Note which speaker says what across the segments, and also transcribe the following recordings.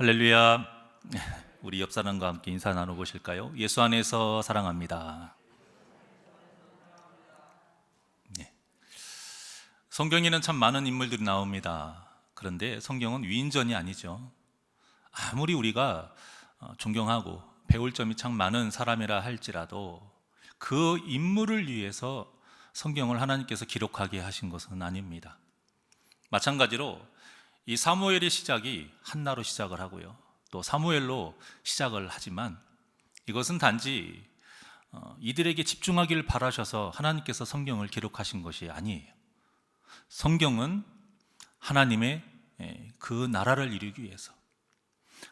Speaker 1: 할렐루야. 우리 옆 사람과 함께 인사 나눠보실까요? 예수 안에서 사랑합니다. 네. 성경에는 참 많은 인물들이 나옵니다. 그런데 성경은 위인전이 아니죠. 아무리 우리가 존경하고 배울 점이 참 많은 사람이라 할지라도 그 인물을 위해서 성경을 하나님께서 기록하게 하신 것은 아닙니다. 마찬가지로 이 사무엘의 시작이 한나로 시작을 하고요, 또 사무엘로 시작을 하지만 이것은 단지 이들에게 집중하기를 바라셔서 하나님께서 성경을 기록하신 것이 아니에요. 성경은 하나님의 그 나라를 이루기 위해서,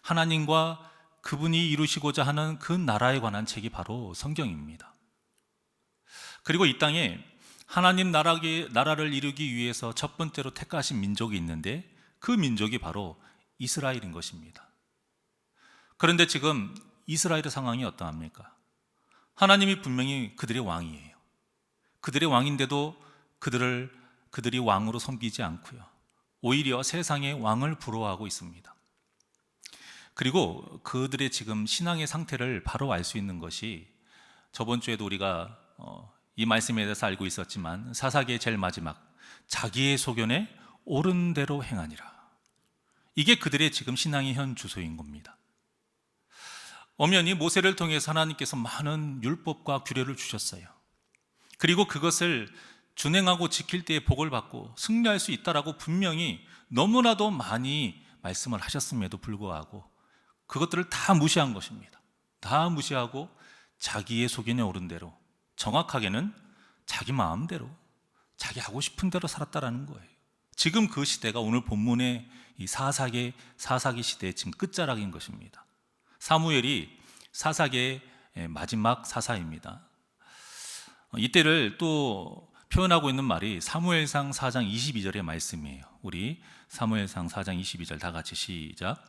Speaker 1: 하나님과 그분이 이루시고자 하는 그 나라에 관한 책이 바로 성경입니다. 그리고 이 땅에 하나님 나라를 이루기 위해서 첫 번째로 택하신 민족이 있는데 그 민족이 바로 이스라엘인 것입니다. 그런데 지금 이스라엘의 상황이 어떠합니까? 하나님이 분명히 그들의 왕이에요. 그들의 왕인데도 그들이 왕으로 섬기지 않고요, 오히려 세상의 왕을 부러워하고 있습니다. 그리고 그들의 지금 신앙의 상태를 바로 알 수 있는 것이, 저번 주에도 우리가 이 말씀에 대해서 알고 있었지만 사사기의 제일 마지막, 자기의 소견에 옳은 대로 행하니라, 이게 그들의 지금 신앙의 현 주소인 겁니다. 엄연히 모세를 통해서 하나님께서 많은 율법과 규례를 주셨어요. 그리고 그것을 준행하고 지킬 때의 복을 받고 승리할 수 있다라고 분명히 너무나도 많이 말씀을 하셨음에도 불구하고 그것들을 다 무시한 것입니다. 다 무시하고 자기의 소견에 옳은 대로, 정확하게는 자기 마음대로, 자기 하고 싶은 대로 살았다라는 거예요. 지금 그 시대가 오늘 본문의 이 사사기 시대의 지금 끝자락인 것입니다. 사무엘이 사사기의 마지막 사사입니다. 이때를 또 표현하고 있는 말이 사무엘상 4장 22절의 말씀이에요. 우리 사무엘상 4장 22절 다 같이 시작.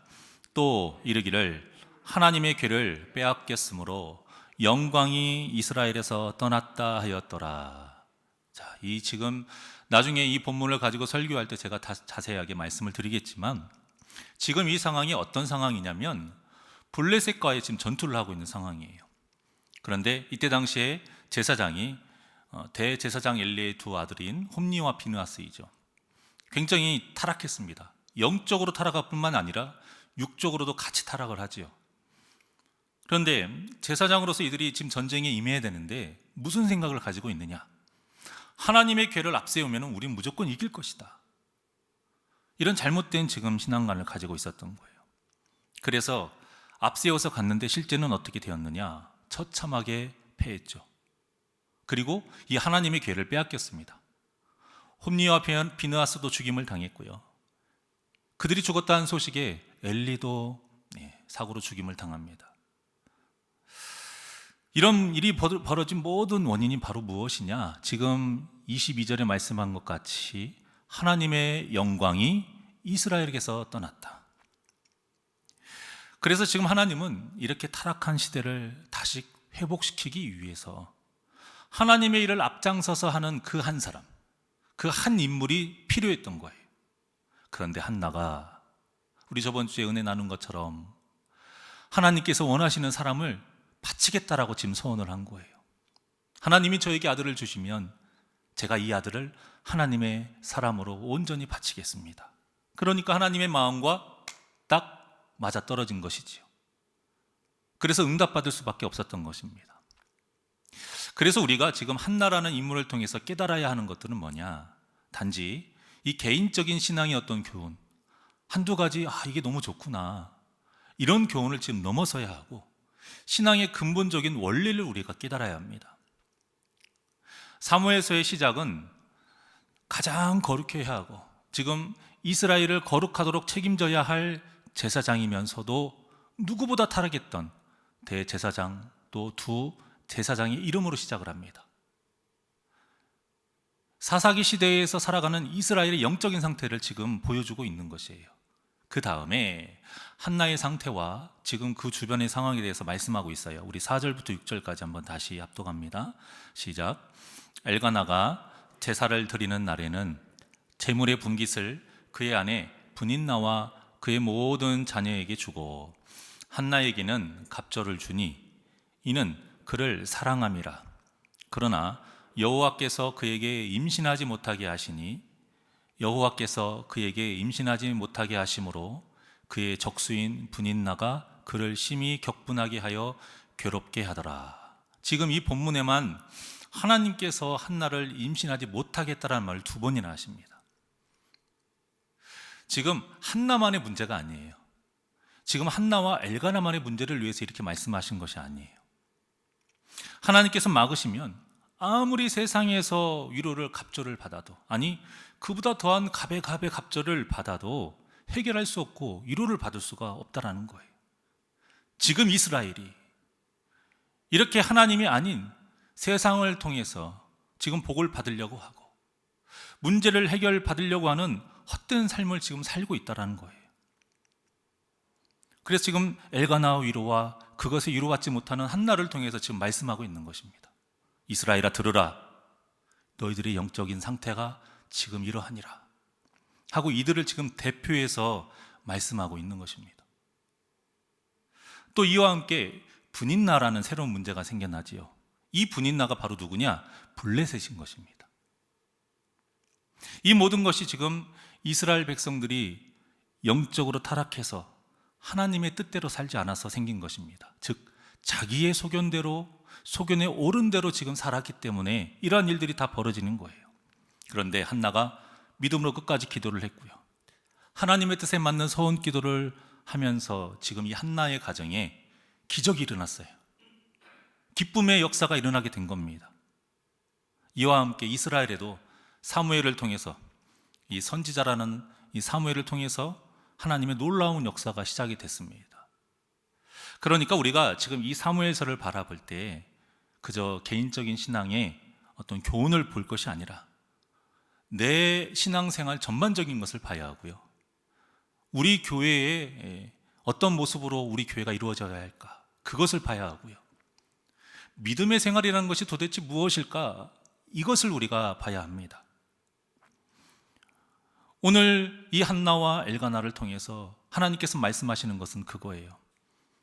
Speaker 1: 또 이르기를 하나님의 궤를 빼앗겼으므로 영광이 이스라엘에서 떠났다 하였더라. 자, 이 지금 나중에 이 본문을 가지고 설교할 때 제가 자세하게 말씀을 드리겠지만, 지금 이 상황이 어떤 상황이냐면 블레셋과의 지금 전투를 하고 있는 상황이에요. 그런데 이때 당시에 제사장이 대제사장 엘리의 두 아들인 홈니와 비느하스이죠. 굉장히 타락했습니다. 영적으로 타락할 뿐만 아니라 육적으로도 같이 타락을 하지요. 그런데 제사장으로서 이들이 지금 전쟁에 임해야 되는데 무슨 생각을 가지고 있느냐? 하나님의 궤를 앞세우면 우리는 무조건 이길 것이다, 이런 잘못된 지금 신앙관을 가지고 있었던 거예요. 그래서 앞세워서 갔는데 실제는 어떻게 되었느냐? 처참하게 패했죠. 그리고 이 하나님의 궤를 빼앗겼습니다. 홈니와 비느하스도 죽임을 당했고요, 그들이 죽었다는 소식에 엘리도 사고로 죽임을 당합니다. 이런 일이 벌어진 모든 원인이 바로 무엇이냐? 지금 22절에 말씀한 것 같이 하나님의 영광이 이스라엘에게서 떠났다. 그래서 지금 하나님은 이렇게 타락한 시대를 다시 회복시키기 위해서 하나님의 일을 앞장서서 하는 그 한 사람, 그 한 인물이 필요했던 거예요. 그런데 한나가 우리 저번 주에 은혜 나눈 것처럼 하나님께서 원하시는 사람을 바치겠다라고 지금 소원을 한 거예요. 하나님이 저에게 아들을 주시면 제가 이 아들을 하나님의 사람으로 온전히 바치겠습니다. 그러니까 하나님의 마음과 딱 맞아떨어진 것이지요. 그래서 응답받을 수밖에 없었던 것입니다. 그래서 우리가 지금 한나라는 인물을 통해서 깨달아야 하는 것들은 뭐냐? 단지 이 개인적인 신앙의 어떤 교훈, 한두 가지, 이게 너무 좋구나, 이런 교훈을 지금 넘어서야 하고 신앙의 근본적인 원리를 우리가 깨달아야 합니다. 사무엘서의 시작은 가장 거룩해야 하고 지금 이스라엘을 거룩하도록 책임져야 할 제사장이면서도 누구보다 타락했던 대제사장, 또 두 제사장의 이름으로 시작을 합니다. 사사기 시대에서 살아가는 이스라엘의 영적인 상태를 지금 보여주고 있는 것이에요. 그 다음에 한나의 상태와 지금 그 주변의 상황에 대해서 말씀하고 있어요. 우리 4절부터 6절까지 한번 다시 합독합니다. 시작. 엘가나가 제사를 드리는 날에는 제물의 분깃을 그의 아내 분인나와 그의 모든 자녀에게 주고 한나에게는 갑절을 주니 이는 그를 사랑함이라. 그러나 여호와께서 그에게 임신하지 못하게 하시니 여호와께서 그에게 임신하지 못하게 하심으로 그의 적수인 분인나가 그를 심히 격분하게 하여 괴롭게 하더라. 지금 이 본문에만 하나님께서 한나를 임신하지 못하겠다라는 말을 2번이나 하십니다. 지금 한나만의 문제가 아니에요. 지금 한나와 엘가나만의 문제를 위해서 이렇게 말씀하신 것이 아니에요. 하나님께서 막으시면 아무리 세상에서 위로를 갑절을 받아도, 아니 그보다 더한 갑의 갑절을 받아도 해결할 수 없고 위로를 받을 수가 없다라는 거예요. 지금 이스라엘이 이렇게 하나님이 아닌 세상을 통해서 지금 복을 받으려고 하고 문제를 해결받으려고 하는 헛된 삶을 지금 살고 있다는 거예요. 그래서 지금 엘가나의 위로와 그것에 위로받지 못하는 한나를 통해서 지금 말씀하고 있는 것입니다. 이스라엘아 들으라, 너희들의 영적인 상태가 지금 이러하니라 하고 이들을 지금 대표해서 말씀하고 있는 것입니다. 또 이와 함께 분인나라는 새로운 문제가 생겨나지요. 이 분인나가 바로 누구냐? 블레셋인 것입니다. 이 모든 것이 지금 이스라엘 백성들이 영적으로 타락해서 하나님의 뜻대로 살지 않아서 생긴 것입니다. 즉 자기의 소견에 옳은 대로 지금 살았기 때문에 이러한 일들이 다 벌어지는 거예요. 그런데 한나가 믿음으로 끝까지 기도를 했고요, 하나님의 뜻에 맞는 서원 기도를 하면서 지금 이 한나의 가정에 기적이 일어났어요. 기쁨의 역사가 일어나게 된 겁니다. 이와 함께 이스라엘에도 사무엘을 통해서, 이 선지자라는 이 사무엘을 통해서 하나님의 놀라운 역사가 시작이 됐습니다. 그러니까 우리가 지금 이 사무엘서를 바라볼 때 그저 개인적인 신앙의 어떤 교훈을 볼 것이 아니라 내 신앙생활 전반적인 것을 봐야 하고요, 우리 교회의 어떤 모습으로 우리 교회가 이루어져야 할까, 그것을 봐야 하고요, 믿음의 생활이라는 것이 도대체 무엇일까, 이것을 우리가 봐야 합니다. 오늘 이 한나와 엘가나를 통해서 하나님께서 말씀하시는 것은 그거예요.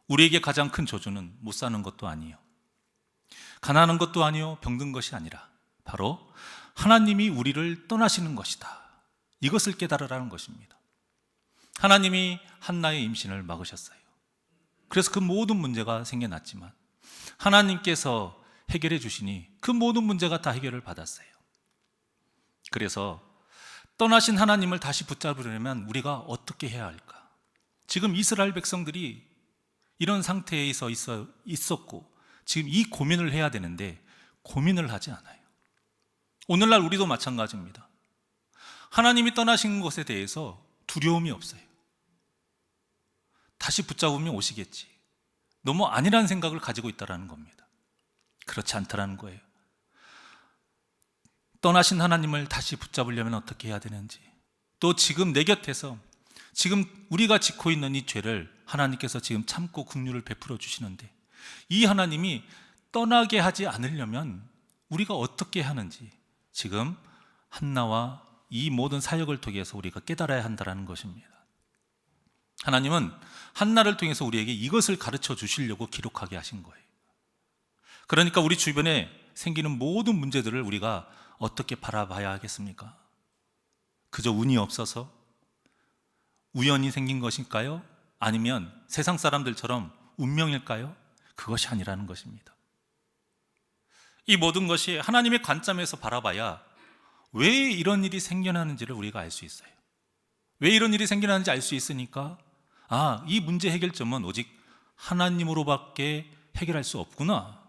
Speaker 1: 우리에게 가장 큰 저주는 못 사는 것도 아니에요, 가난한 것도 아니요, 병든 것이 아니라 바로 하나님이 우리를 떠나시는 것이다, 이것을 깨달으라는 것입니다. 하나님이 한나의 임신을 막으셨어요. 그래서 그 모든 문제가 생겨났지만 하나님께서 해결해 주시니 그 모든 문제가 다 해결을 받았어요. 그래서 떠나신 하나님을 다시 붙잡으려면 우리가 어떻게 해야 할까? 지금 이스라엘 백성들이 이런 상태에서 있었고 지금 이 고민을 해야 되는데 고민을 하지 않아요. 오늘날 우리도 마찬가지입니다. 하나님이 떠나신 것에 대해서 두려움이 없어요. 다시 붙잡으면 오시겠지, 너무 아니라는 생각을 가지고 있다는 겁니다. 그렇지 않다는 거예요. 떠나신 하나님을 다시 붙잡으려면 어떻게 해야 되는지, 또 지금 내 곁에서 지금 우리가 짓고 있는 이 죄를 하나님께서 지금 참고 긍휼을 베풀어 주시는데 이 하나님이 떠나게 하지 않으려면 우리가 어떻게 하는지 지금 한나와 이 모든 사역을 통해서 우리가 깨달아야 한다는 것입니다. 하나님은 한나를 통해서 우리에게 이것을 가르쳐 주시려고 기록하게 하신 거예요. 그러니까 우리 주변에 생기는 모든 문제들을 우리가 어떻게 바라봐야 하겠습니까? 그저 운이 없어서 우연히 생긴 것일까요? 아니면 세상 사람들처럼 운명일까요? 그것이 아니라는 것입니다. 이 모든 것이 하나님의 관점에서 바라봐야 왜 이런 일이 생겨나는지를 우리가 알 수 있어요. 왜 이런 일이 생겨나는지 알 수 있으니까 이 문제 해결점은 오직 하나님으로밖에 해결할 수 없구나,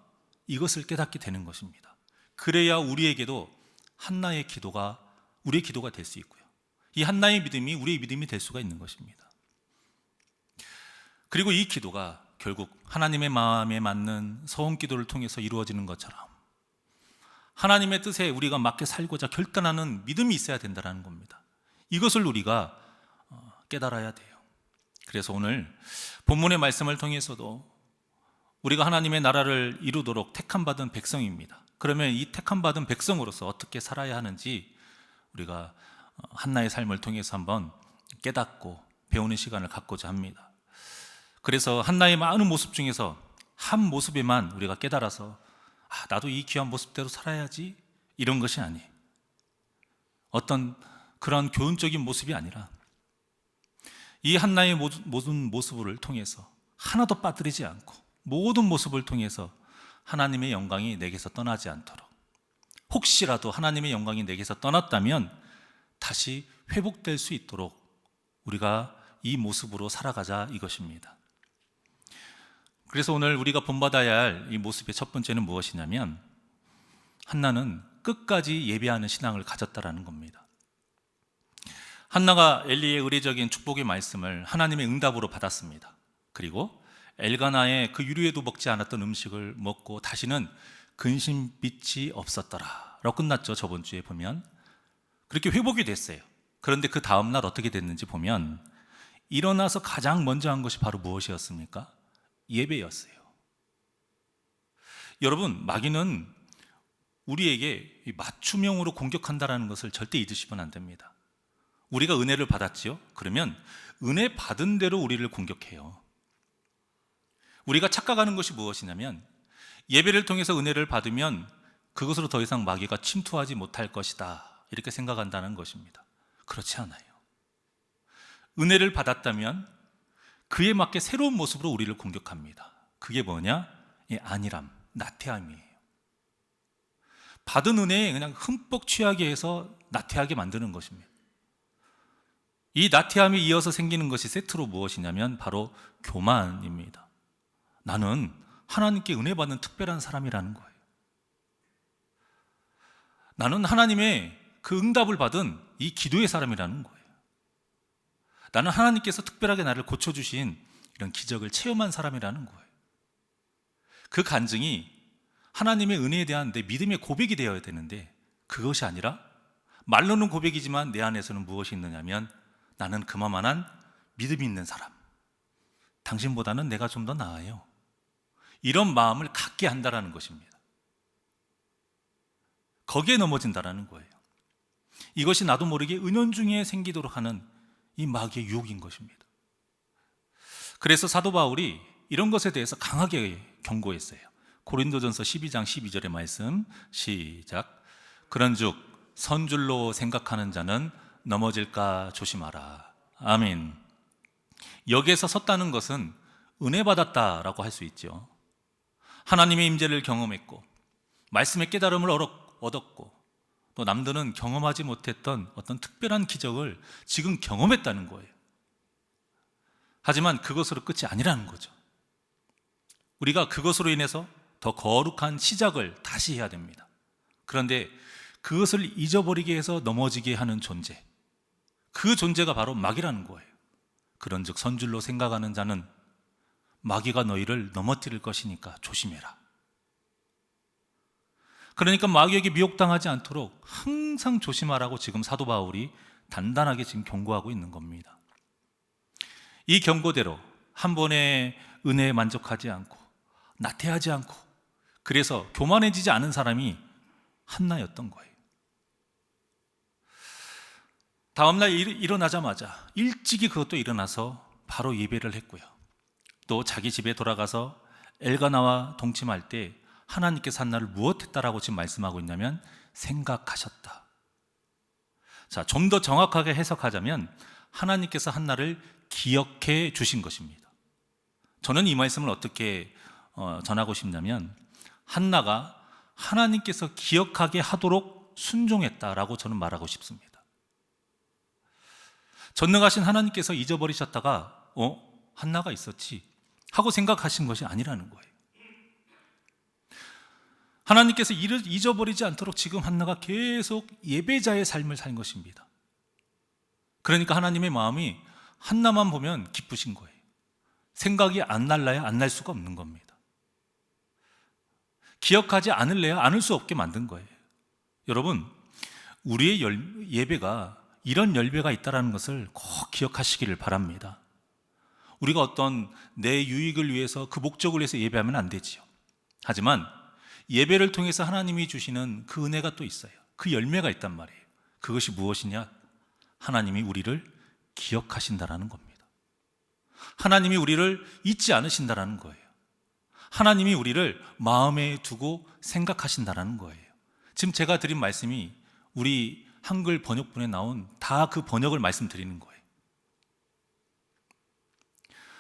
Speaker 1: 이것을 깨닫게 되는 것입니다. 그래야 우리에게도 한나의 기도가 우리의 기도가 될 수 있고요, 이 한나의 믿음이 우리의 믿음이 될 수가 있는 것입니다. 그리고 이 기도가 결국 하나님의 마음에 맞는 서원 기도를 통해서 이루어지는 것처럼 하나님의 뜻에 우리가 맞게 살고자 결단하는 믿음이 있어야 된다는 겁니다. 이것을 우리가 깨달아야 돼요. 그래서 오늘 본문의 말씀을 통해서도 우리가 하나님의 나라를 이루도록 택함받은 백성입니다. 그러면 이 택함받은 백성으로서 어떻게 살아야 하는지 우리가 한나의 삶을 통해서 한번 깨닫고 배우는 시간을 갖고자 합니다. 그래서 한나의 많은 모습 중에서 한 모습에만 우리가 깨달아서 나도 이 귀한 모습대로 살아야지 이런 것이 아니에요. 어떤 그런 교훈적인 모습이 아니라 이 한나의 모든 모습을 통해서 하나도 빠뜨리지 않고 모든 모습을 통해서 하나님의 영광이 내게서 떠나지 않도록, 혹시라도 하나님의 영광이 내게서 떠났다면 다시 회복될 수 있도록 우리가 이 모습으로 살아가자 이것입니다. 그래서 오늘 우리가 본받아야 할 이 모습의 첫 번째는 무엇이냐면 한나는 끝까지 예배하는 신앙을 가졌다라는 겁니다. 한나가 엘리의 의례적인 축복의 말씀을 하나님의 응답으로 받았습니다. 그리고 엘가나의 그 유리에도 먹지 않았던 음식을 먹고 다시는 근심빛이 없었더라 라고 끝났죠. 저번 주에 보면 그렇게 회복이 됐어요. 그런데 그 다음날 어떻게 됐는지 보면 일어나서 가장 먼저 한 것이 바로 무엇이었습니까? 예배였어요. 여러분, 마귀는 우리에게 맞춤형으로 공격한다는 것을 절대 잊으시면 안 됩니다. 우리가 은혜를 받았지요? 그러면 은혜 받은 대로 우리를 공격해요. 우리가 착각하는 것이 무엇이냐면 예배를 통해서 은혜를 받으면 그것으로 더 이상 마귀가 침투하지 못할 것이다 이렇게 생각한다는 것입니다. 그렇지 않아요. 은혜를 받았다면 그에 맞게 새로운 모습으로 우리를 공격합니다. 그게 뭐냐? 안일함, 나태함이에요. 받은 은혜에 그냥 흠뻑 취하게 해서 나태하게 만드는 것입니다. 이 나태함이 이어서 생기는 것이 세트로 무엇이냐면 바로 교만입니다. 나는 하나님께 은혜 받는 특별한 사람이라는 거예요. 나는 하나님의 그 응답을 받은 이 기도의 사람이라는 거예요. 나는 하나님께서 특별하게 나를 고쳐주신 이런 기적을 체험한 사람이라는 거예요. 그 간증이 하나님의 은혜에 대한 내 믿음의 고백이 되어야 되는데 그것이 아니라 말로는 고백이지만 내 안에서는 무엇이 있느냐면 나는 그만한 믿음이 있는 사람, 당신보다는 내가 좀 더 나아요, 이런 마음을 갖게 한다라는 것입니다. 거기에 넘어진다라는 거예요. 이것이 나도 모르게 은연중에 생기도록 하는 이 마귀의 유혹인 것입니다. 그래서 사도 바울이 이런 것에 대해서 강하게 경고했어요. 고린도전서 12장 12절의 말씀 시작. 그런즉 선줄로 생각하는 자는 넘어질까 조심하라. 아멘. 여기에서 섰다는 것은 은혜 받았다라고 할 수 있죠. 하나님의 임재를 경험했고 말씀의 깨달음을 얻었고 또 남들은 경험하지 못했던 어떤 특별한 기적을 지금 경험했다는 거예요. 하지만 그것으로 끝이 아니라는 거죠. 우리가 그것으로 인해서 더 거룩한 시작을 다시 해야 됩니다. 그런데 그것을 잊어버리게 해서 넘어지게 하는 존재, 그 존재가 바로 마귀라는 거예요. 그런즉 선줄로 생각하는 자는 마귀가 너희를 넘어뜨릴 것이니까 조심해라. 그러니까 마귀에게 미혹당하지 않도록 항상 조심하라고 지금 사도 바울이 단단하게 지금 경고하고 있는 겁니다. 이 경고대로 한 번의 은혜에 만족하지 않고 나태하지 않고 그래서 교만해지지 않은 사람이 한나였던 거예요. 다음날 일어나자마자 일찍이 그것도 일어나서 바로 예배를 했고요. 또 자기 집에 돌아가서 엘가나와 동침할 때 하나님께서 한나를 무엇했다라고 지금 말씀하고 있냐면 생각하셨다. 자, 좀 더 정확하게 해석하자면 하나님께서 한나를 기억해 주신 것입니다. 저는 이 말씀을 어떻게 전하고 싶냐면 한나가 하나님께서 기억하게 하도록 순종했다라고 저는 말하고 싶습니다. 전능하신 하나님께서 잊어버리셨다가 한나가 있었지 하고 생각하신 것이 아니라는 거예요. 하나님께서 잊어버리지 않도록 지금 한나가 계속 예배자의 삶을 산 것입니다. 그러니까 하나님의 마음이 한나만 보면 기쁘신 거예요. 생각이 안 날라야 안 날 수가 없는 겁니다. 기억하지 않을래야 않을 수 없게 만든 거예요. 여러분, 우리의 예배가 이런 열배가 있다는 것을 꼭 기억하시기를 바랍니다. 우리가 어떤 내 유익을 위해서 그 목적을 위해서 예배하면 안 되지요. 하지만 예배를 통해서 하나님이 주시는 그 은혜가 또 있어요. 그 열매가 있단 말이에요. 그것이 무엇이냐? 하나님이 우리를 기억하신다라는 겁니다. 하나님이 우리를 잊지 않으신다라는 거예요. 하나님이 우리를 마음에 두고 생각하신다라는 거예요. 지금 제가 드린 말씀이 우리 한글 번역본에 나온 다 그 번역을 말씀드리는 거예요.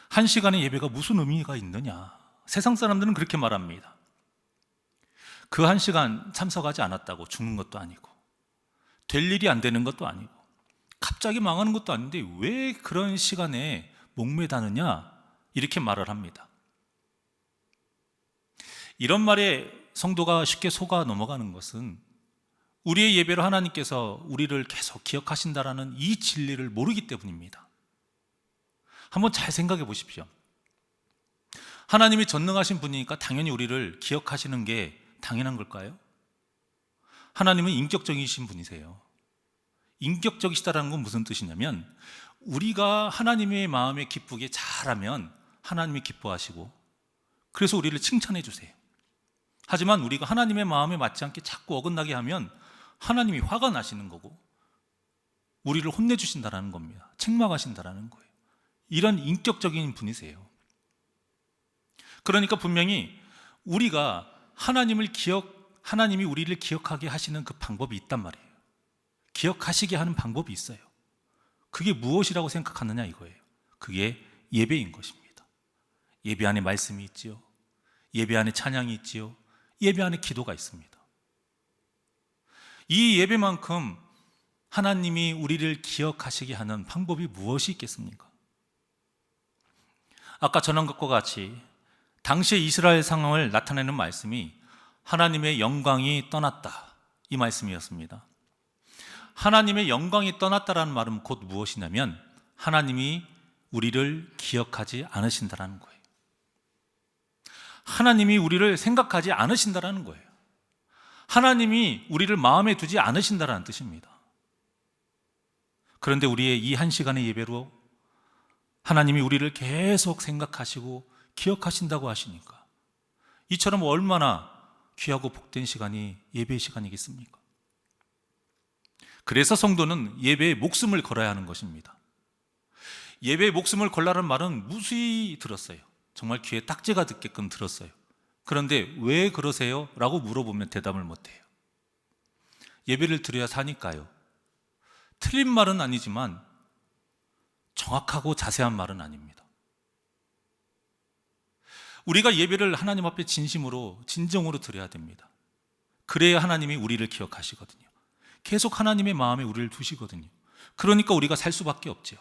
Speaker 1: 한 시간의 예배가 무슨 의미가 있느냐? 세상 사람들은 그렇게 말합니다. 그 한 시간 참석하지 않았다고 죽는 것도 아니고, 될 일이 안 되는 것도 아니고, 갑자기 망하는 것도 아닌데 왜 그런 시간에 목매다느냐? 이렇게 말을 합니다. 이런 말에 성도가 쉽게 속아 넘어가는 것은 우리의 예배로 하나님께서 우리를 계속 기억하신다라는 이 진리를 모르기 때문입니다. 한번 잘 생각해 보십시오. 하나님이 전능하신 분이니까 당연히 우리를 기억하시는 게 당연한 걸까요? 하나님은 인격적이신 분이세요. 인격적이시다라는 건 무슨 뜻이냐면 우리가 하나님의 마음에 기쁘게 잘하면 하나님이 기뻐하시고 그래서 우리를 칭찬해 주세요. 하지만 우리가 하나님의 마음에 맞지 않게 자꾸 어긋나게 하면 하나님이 화가 나시는 거고 우리를 혼내주신다라는 겁니다. 책망하신다라는 거예요. 이런 인격적인 분이세요. 그러니까 분명히 우리가 하나님이 우리를 기억하게 하시는 그 방법이 있단 말이에요. 기억하시게 하는 방법이 있어요. 그게 무엇이라고 생각하느냐 이거예요. 그게 예배인 것입니다. 예배 안에 말씀이 있지요. 예배 안에 찬양이 있지요. 예배 안에 기도가 있습니다. 이 예배만큼 하나님이 우리를 기억하시게 하는 방법이 무엇이 있겠습니까? 아까 전한 것과 같이 당시의 이스라엘 상황을 나타내는 말씀이 하나님의 영광이 떠났다 이 말씀이었습니다. 하나님의 영광이 떠났다라는 말은 곧 무엇이냐면 하나님이 우리를 기억하지 않으신다라는 거예요. 하나님이 우리를 생각하지 않으신다라는 거예요. 하나님이 우리를 마음에 두지 않으신다라는 뜻입니다. 그런데 우리의 이 한 시간의 예배로 하나님이 우리를 계속 생각하시고 기억하신다고 하시니까 이처럼 얼마나 귀하고 복된 시간이 예배의 시간이겠습니까? 그래서 성도는 예배에 목숨을 걸어야 하는 것입니다. 예배에 목숨을 걸라는 말은 무수히 들었어요. 정말 귀에 딱지가 듣게끔 들었어요. 그런데 왜 그러세요? 라고 물어보면 대답을 못해요. 예배를 드려야 사니까요. 틀린 말은 아니지만 정확하고 자세한 말은 아닙니다. 우리가 예배를 하나님 앞에 진심으로 진정으로 드려야 됩니다. 그래야 하나님이 우리를 기억하시거든요. 계속 하나님의 마음에 우리를 두시거든요. 그러니까 우리가 살 수밖에 없죠.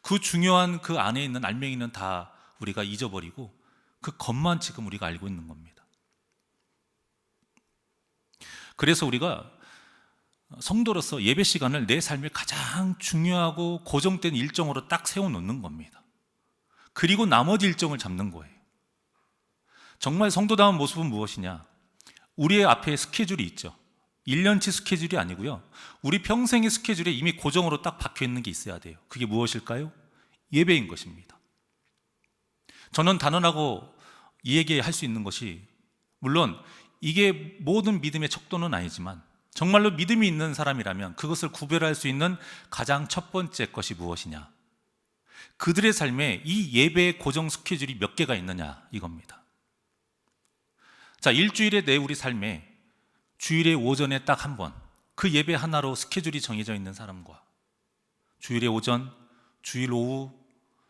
Speaker 1: 그 중요한 그 안에 있는 알맹이는 다 우리가 잊어버리고 그 겉만 지금 우리가 알고 있는 겁니다. 그래서 우리가 성도로서 예배 시간을 내 삶의 가장 중요하고 고정된 일정으로 딱 세워놓는 겁니다. 그리고 나머지 일정을 잡는 거예요. 정말 성도다운 모습은 무엇이냐? 우리의 앞에 스케줄이 있죠. 1년치 스케줄이 아니고요. 우리 평생의 스케줄에 이미 고정으로 딱 박혀 있는 게 있어야 돼요. 그게 무엇일까요? 예배인 것입니다. 저는 단언하고 얘기할 수 있는 것이 물론 이게 모든 믿음의 척도는 아니지만 정말로 믿음이 있는 사람이라면 그것을 구별할 수 있는 가장 첫 번째 것이 무엇이냐? 그들의 삶에 이 예배의 고정 스케줄이 몇 개가 있느냐 이겁니다. 자, 일주일에 내 우리 삶에 주일의 오전에 딱 한 번 그 예배 하나로 스케줄이 정해져 있는 사람과 주일의 오전, 주일 오후,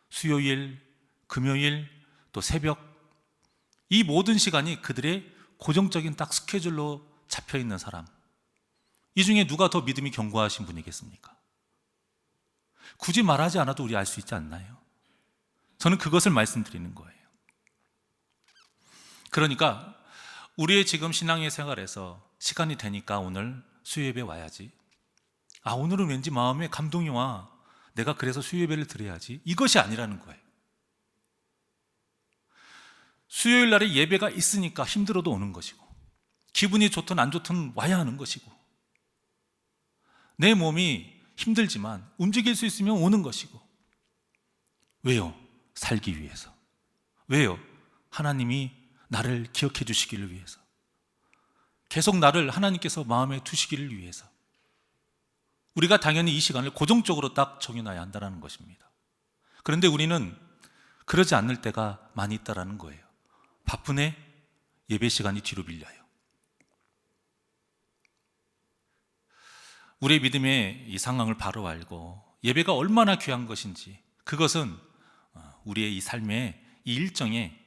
Speaker 1: 수요일, 금요일, 또 새벽 이 모든 시간이 그들의 고정적인 딱 스케줄로 잡혀 있는 사람, 이 중에 누가 더 믿음이 견고하신 분이겠습니까? 굳이 말하지 않아도 우리 알 수 있지 않나요? 저는 그것을 말씀드리는 거예요. 그러니까 우리의 지금 신앙의 생활에서 시간이 되니까 오늘 수요예배 와야지, 오늘은 왠지 마음에 감동이 와, 내가 그래서 수요예배를 드려야지, 이것이 아니라는 거예요. 수요일 날에 예배가 있으니까 힘들어도 오는 것이고 기분이 좋든 안 좋든 와야 하는 것이고 내 몸이 힘들지만 움직일 수 있으면 오는 것이고. 왜요? 살기 위해서. 왜요? 하나님이 나를 기억해 주시기를 위해서. 계속 나를 하나님께서 마음에 두시기를 위해서. 우리가 당연히 이 시간을 고정적으로 딱 정해놔야 한다는 것입니다. 그런데 우리는 그러지 않을 때가 많이 있다라는 거예요. 바쁘네? 예배 시간이 뒤로 밀려요. 우리의 믿음의 이 상황을 바로 알고 예배가 얼마나 귀한 것인지, 그것은 우리의 이 삶의 이 일정에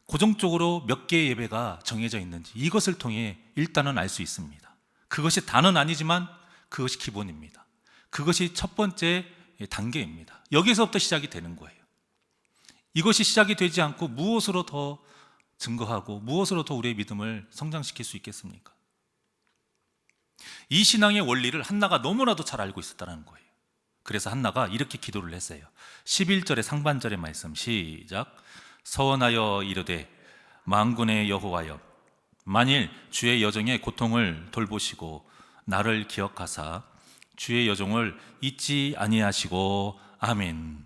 Speaker 1: 고정적으로 몇 개의 예배가 정해져 있는지 이것을 통해 일단은 알 수 있습니다. 그것이 다는 아니지만 그것이 기본입니다. 그것이 첫 번째 단계입니다. 여기서부터 시작이 되는 거예요. 이것이 시작이 되지 않고 무엇으로 더 증거하고 무엇으로 더 우리의 믿음을 성장시킬 수 있겠습니까? 이 신앙의 원리를 한나가 너무나도 잘 알고 있었다는 거예요. 그래서 한나가 이렇게 기도를 했어요. 11절의 상반절의 말씀 시작. 서원하여 이르되 만군의 여호와여, 만일 주의 여종의 고통을 돌보시고 나를 기억하사 주의 여종을 잊지 아니하시고 아멘.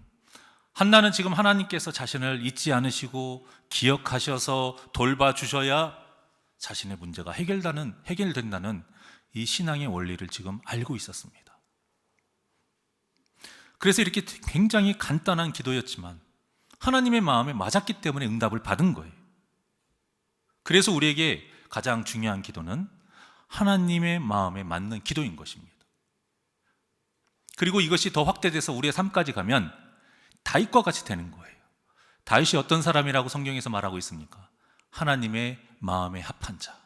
Speaker 1: 한나는 지금 하나님께서 자신을 잊지 않으시고 기억하셔서 돌봐주셔야 자신의 문제가 해결된다는 이 신앙의 원리를 지금 알고 있었습니다. 그래서 이렇게 굉장히 간단한 기도였지만 하나님의 마음에 맞았기 때문에 응답을 받은 거예요. 그래서 우리에게 가장 중요한 기도는 하나님의 마음에 맞는 기도인 것입니다. 그리고 이것이 더 확대돼서 우리의 삶까지 가면 다윗과 같이 되는 거예요. 다윗이 어떤 사람이라고 성경에서 말하고 있습니까? 하나님의 마음에 합한 자,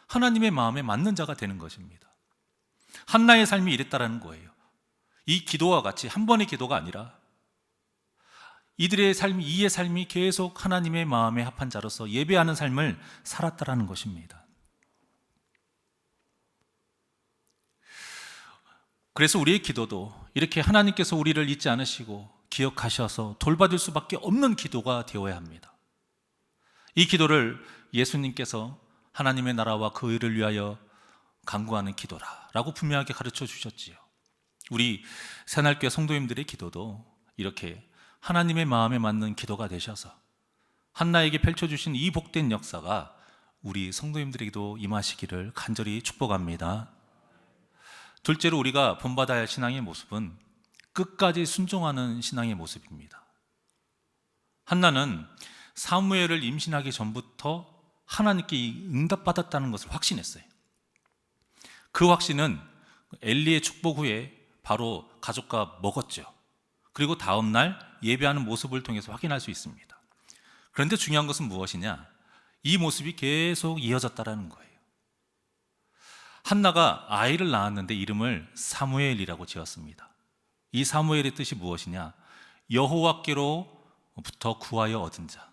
Speaker 1: 하나님의 마음에 맞는 자가 되는 것입니다. 한나의 삶이 이랬다라는 거예요. 이 기도와 같이 한 번의 기도가 아니라 이들의 삶, 이의 삶이 계속 하나님의 마음에 합한 자로서 예배하는 삶을 살았다라는 것입니다. 그래서 우리의 기도도 이렇게 하나님께서 우리를 잊지 않으시고 기억하셔서 돌봐줄 수밖에 없는 기도가 되어야 합니다. 이 기도를 예수님께서 하나님의 나라와 그 의를 위하여 간구하는 기도라라고 분명하게 가르쳐 주셨지요. 우리 새날교회 성도님들의 기도도 이렇게 하나님의 마음에 맞는 기도가 되셔서 한나에게 펼쳐주신 이 복된 역사가 우리 성도님들에게도 임하시기를 간절히 축복합니다. 둘째로 우리가 본받아야 할 신앙의 모습은 끝까지 순종하는 신앙의 모습입니다. 한나는 사무엘을 임신하기 전부터 하나님께 응답받았다는 것을 확신했어요. 그 확신은 엘리의 축복 후에 바로 가족과 먹었죠. 그리고 다음 날 예배하는 모습을 통해서 확인할 수 있습니다. 그런데 중요한 것은 무엇이냐? 이 모습이 계속 이어졌다는 거예요. 한나가 아이를 낳았는데 이름을 사무엘이라고 지었습니다. 이 사무엘의 뜻이 무엇이냐? 여호와께로부터 구하여 얻은 자.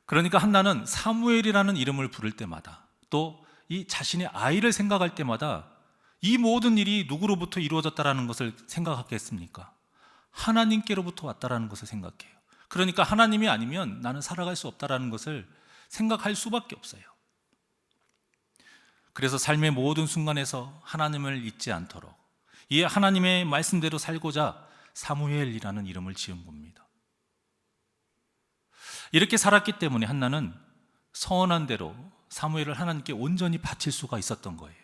Speaker 1: 그러니까 한나는 사무엘이라는 이름을 부를 때마다 또 이 자신의 아이를 생각할 때마다 이 모든 일이 누구로부터 이루어졌다라는 것을 생각하겠습니까? 하나님께로부터 왔다라는 것을 생각해요. 그러니까 하나님이 아니면 나는 살아갈 수 없다라는 것을 생각할 수밖에 없어요. 그래서 삶의 모든 순간에서 하나님을 잊지 않도록 이 하나님의 말씀대로 살고자 사무엘이라는 이름을 지은 겁니다. 이렇게 살았기 때문에 한나는 서원한 대로 사무엘을 하나님께 온전히 바칠 수가 있었던 거예요.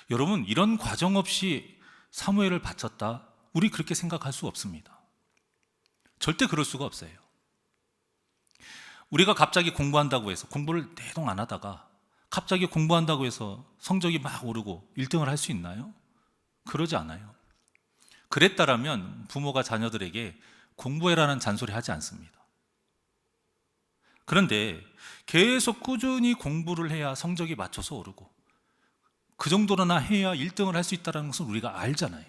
Speaker 1: 여러분, 이런 과정 없이 사무엘을 바쳤다? 우리 그렇게 생각할 수 없습니다. 절대 그럴 수가 없어요. 우리가 갑자기 공부한다고 해서 공부를 대동 안 하다가 갑자기 공부한다고 해서 성적이 막 오르고 1등을 할 수 있나요? 그러지 않아요. 그랬다라면 부모가 자녀들에게 공부해라는 잔소리 하지 않습니다. 그런데 계속 꾸준히 공부를 해야 성적이 맞춰서 오르고 그 정도로나 해야 1등을 할 수 있다는 것을 우리가 알잖아요.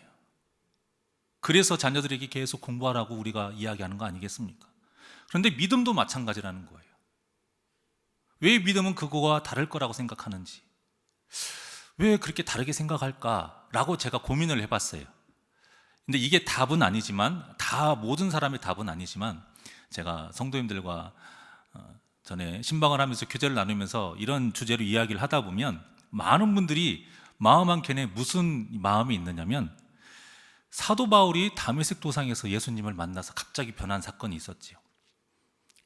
Speaker 1: 그래서 자녀들에게 계속 공부하라고 우리가 이야기하는 거 아니겠습니까? 그런데 믿음도 마찬가지라는 거예요. 왜 믿음은 그거와 다를 거라고 생각하는지, 왜 그렇게 다르게 생각할까라고 제가 고민을 해봤어요. 근데 이게 답은 아니지만, 모든 사람의 답은 아니지만, 제가 성도님들과 전에 신방을 하면서 교제를 나누면서 이런 주제로 이야기를 하다 보면 많은 분들이 마음 한켠에 무슨 마음이 있느냐면, 사도 바울이 다메섹 도상에서 예수님을 만나서 갑자기 변한 사건이 있었지요.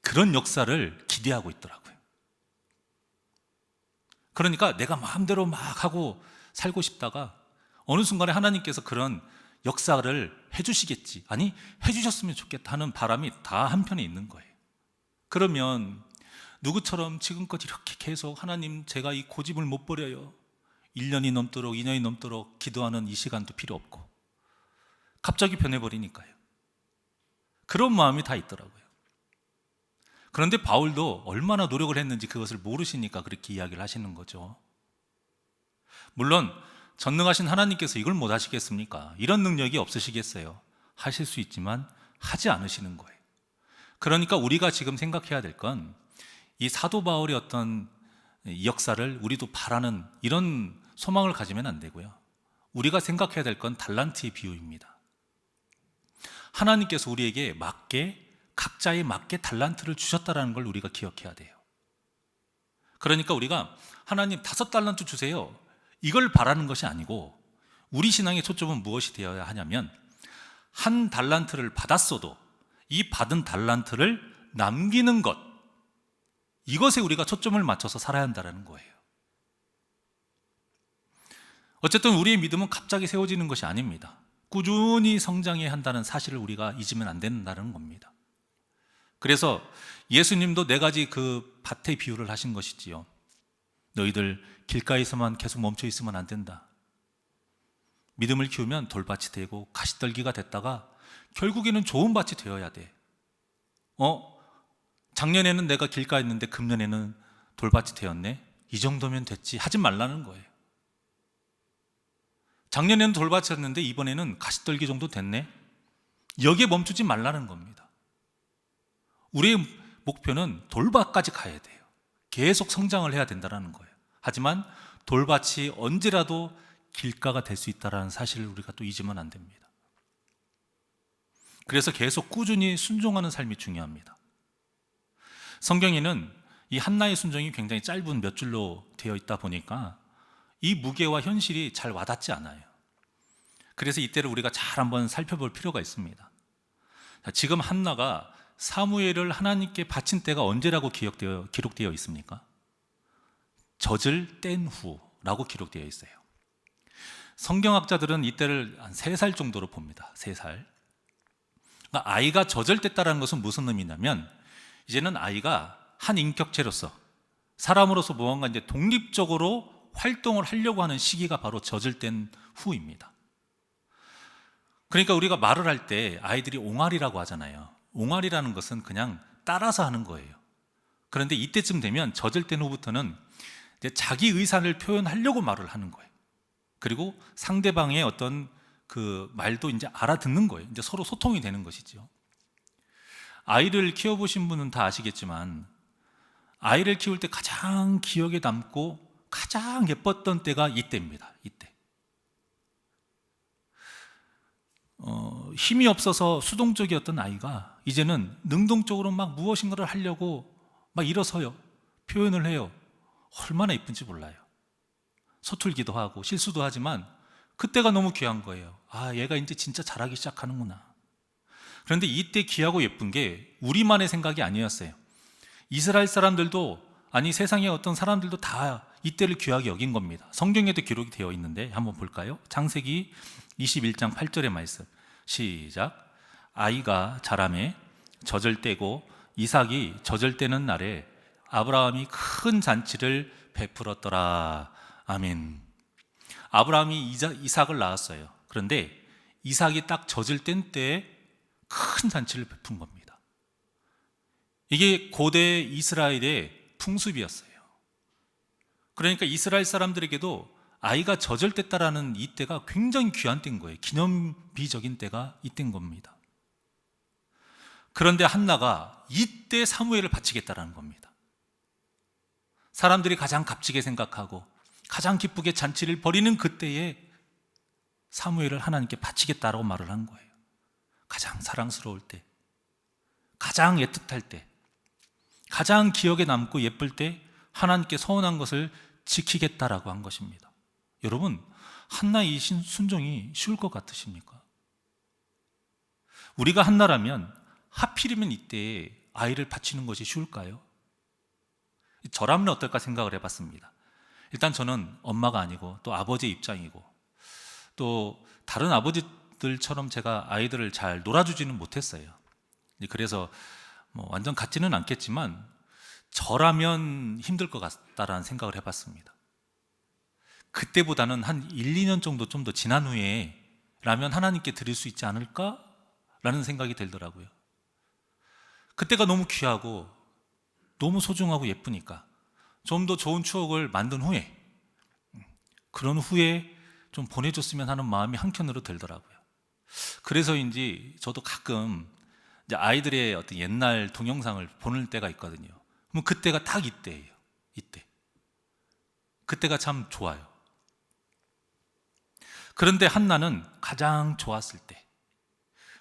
Speaker 1: 그런 역사를 기대하고 있더라고요. 그러니까 내가 마음대로 막 하고 살고 싶다가 어느 순간에 하나님께서 그런 역사를 해주시겠지, 아니 해주셨으면 좋겠다 하는 바람이 다 한편에 있는 거예요. 그러면 누구처럼 지금껏 이렇게 계속 하나님 제가 이 고집을 못 버려요, 1년이 넘도록 2년이 넘도록 기도하는 이 시간도 필요 없고 갑자기 변해버리니까요. 그런 마음이 다 있더라고요. 그런데 바울도 얼마나 노력을 했는지 그것을 모르시니까 그렇게 이야기를 하시는 거죠. 물론 전능하신 하나님께서 이걸 못 하시겠습니까? 이런 능력이 없으시겠어요? 하실 수 있지만 하지 않으시는 거예요. 그러니까 우리가 지금 생각해야 될 건 이 사도 바울의 어떤 이 역사를 우리도 바라는 이런 소망을 가지면 안 되고요. 우리가 생각해야 될 건 달란트의 비유입니다. 하나님께서 우리에게 맞게, 각자에 맞게 달란트를 주셨다는 걸 우리가 기억해야 돼요. 그러니까 우리가 하나님 5달란트 주세요, 이걸 바라는 것이 아니고 우리 신앙의 초점은 무엇이 되어야 하냐면 1달란트를 받았어도 이 받은 달란트를 남기는 것, 이것에 우리가 초점을 맞춰서 살아야 한다는 거예요. 어쨌든 우리의 믿음은 갑자기 세워지는 것이 아닙니다. 꾸준히 성장해야 한다는 사실을 우리가 잊으면 안 된다는 겁니다. 그래서 예수님도 4가지 그 밭의 비유를 하신 것이지요. 너희들 길가에서만 계속 멈춰 있으면 안 된다. 믿음을 키우면 돌밭이 되고 가시떨기가 됐다가 결국에는 좋은 밭이 되어야 돼. 작년에는 내가 길가에 있는데 금년에는 돌밭이 되었네, 이 정도면 됐지 하지 말라는 거예요. 작년에는 돌밭이었는데 이번에는 가시떨기 정도 됐네, 여기에 멈추지 말라는 겁니다. 우리의 목표는 돌밭까지 가야 돼요. 계속 성장을 해야 된다는 거예요. 하지만 돌밭이 언제라도 길가가 될 수 있다는 사실을 우리가 또 잊으면 안 됩니다. 그래서 계속 꾸준히 순종하는 삶이 중요합니다. 성경에는 이 한나의 순종이 굉장히 짧은 몇 줄로 되어 있다 보니까 이 무게와 현실이 잘 와닿지 않아요. 그래서 이때를 우리가 잘 한번 살펴볼 필요가 있습니다. 지금 한나가 사무엘을 하나님께 바친 때가 언제라고 기록되어 있습니까? 젖을 뗀 후라고 기록되어 있어요. 성경학자들은 이때를 한 3살 정도로 봅니다. 3살. 그러니까 아이가 젖을 뗐다는 것은 무슨 의미냐면 이제는 아이가 한 인격체로서, 사람으로서 무언가 이제 독립적으로 활동을 하려고 하는 시기가 바로 젖을 뗀 후입니다. 그러니까 우리가 말을 할 때 아이들이 옹알이라고 하잖아요. 옹알이라는 것은 그냥 따라서 하는 거예요. 그런데 이때쯤 되면 젖을 뗀 후부터는 이제 자기 의사를 표현하려고 말을 하는 거예요. 그리고 상대방의 어떤 그 말도 이제 알아듣는 거예요. 이제 서로 소통이 되는 것이죠. 아이를 키워보신 분은 다 아시겠지만 아이를 키울 때 가장 기억에 남고 가장 예뻤던 때가 이때입니다. 이때. 힘이 없어서 수동적이었던 아이가 이제는 능동적으로 막 무엇인가를 하려고 막 일어서요. 표현을 해요. 얼마나 예쁜지 몰라요. 서툴기도 하고 실수도 하지만 그때가 너무 귀한 거예요. 아, 얘가 이제 진짜 잘하기 시작하는구나. 그런데 이때 귀하고 예쁜 게 우리만의 생각이 아니었어요. 이스라엘 사람들도, 아니 세상의 어떤 사람들도 다 이때를 귀하게 여긴 겁니다. 성경에도 기록이 되어 있는데 한번 볼까요? 창세기 21장 8절의 말씀. 시작. 아이가 자라매 젖을 떼고 이삭이 젖을 떼는 날에 아브라함이 큰 잔치를 베풀었더라. 아멘. 아브라함이 이삭을 낳았어요. 그런데 이삭이 딱 젖을 뗀 때에 큰 잔치를 베푼 겁니다. 이게 고대 이스라엘의 풍습이었어요. 그러니까 이스라엘 사람들에게도 아이가 젖을 뗐다라는 이 때가 굉장히 귀한 때인 거예요. 기념비적인 때가 이때인 겁니다. 그런데 한나가 이때 사무엘을 바치겠다라는 겁니다. 사람들이 가장 값지게 생각하고 가장 기쁘게 잔치를 벌이는 그때에 사무엘을 하나님께 바치겠다라고 말을 한 거예요. 가장 사랑스러울 때, 가장 애틋할 때, 가장 기억에 남고 예쁠 때 하나님께 서운한 것을 지키겠다라고 한 것입니다. 여러분, 한나의 이 순종이 쉬울 것 같으십니까? 우리가 한나라면 하필이면 이때 아이를 바치는 것이 쉬울까요? 저라면 어떨까 생각을 해봤습니다. 일단 저는 엄마가 아니고 또 아버지의 입장이고 또 다른 아버지 부모들처럼 제가 아이들을 잘 놀아주지는 못했어요. 그래서 뭐 완전 같지는 않겠지만 저라면 힘들 것 같다라는 생각을 해봤습니다. 그때보다는 한 1, 2년 정도 좀 더 지난 후에 라면 하나님께 드릴 수 있지 않을까라는 생각이 들더라고요. 그때가 너무 귀하고 너무 소중하고 예쁘니까 좀 더 좋은 추억을 만든 후에, 그런 후에 좀 보내줬으면 하는 마음이 한켠으로 들더라고요. 그래서인지 저도 가끔 이제 아이들의 어떤 옛날 동영상을 보낼 때가 있거든요. 그럼 그때가 딱 이때예요. 이때. 그때가 참 좋아요. 그런데 한나는 가장 좋았을 때,